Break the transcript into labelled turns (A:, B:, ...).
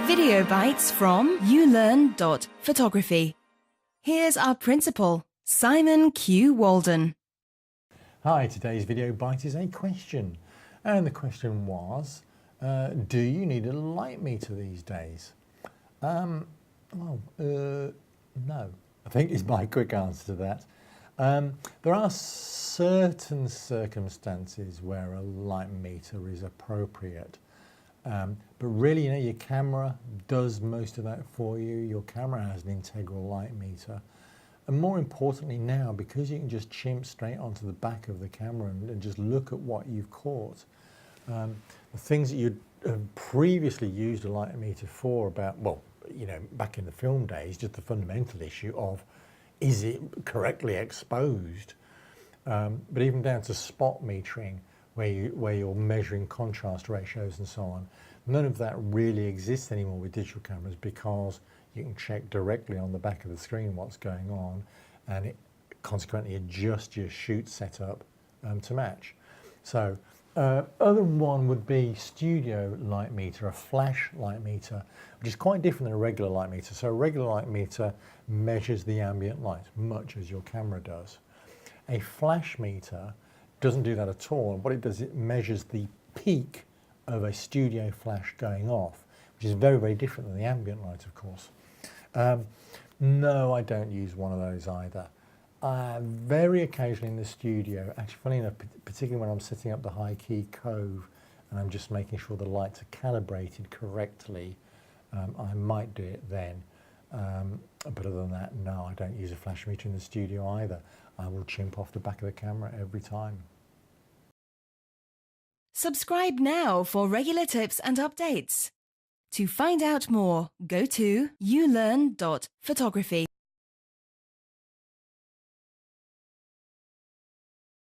A: Video bites from ulearn.photography. Here's our principal, Simon Q. Walden.
B: Hi, today's video bite is a question. And the question was, do you need a light meter these days? No, I think is my quick answer to that. There are certain circumstances where a light meter is appropriate. But really, your camera does most of that for you. Your camera has an integral light meter. And more importantly now, because you can just chimp straight onto the back of the camera and just look at what you've caught, the things that you'd previously used a light meter for back in the film days, just the fundamental issue of, is it correctly exposed? But even down to spot metering, where you're measuring contrast ratios and so on, none of that really exists anymore with digital cameras, because you can check directly on the back of the screen what's going on, and it consequently adjusts your shoot setup to match. So other one would be studio light meter, a flash light meter, which is quite different than a regular light meter. So a regular light meter measures the ambient light, much as your camera does. A flash meter doesn't do that at all. What it does, it measures the peak of a studio flash going off, which is very, very different than the ambient light, of course. No, I don't use one of those either. Very occasionally in the studio, actually funny enough, particularly when I'm setting up the high key cove and I'm just making sure the lights are calibrated correctly, I might do it then. But other than that, no, I don't use a flash meter in the studio either. I will chimp off the back of the camera every time.
A: Subscribe now for regular tips and updates. To find out more, go to ulearn.photography.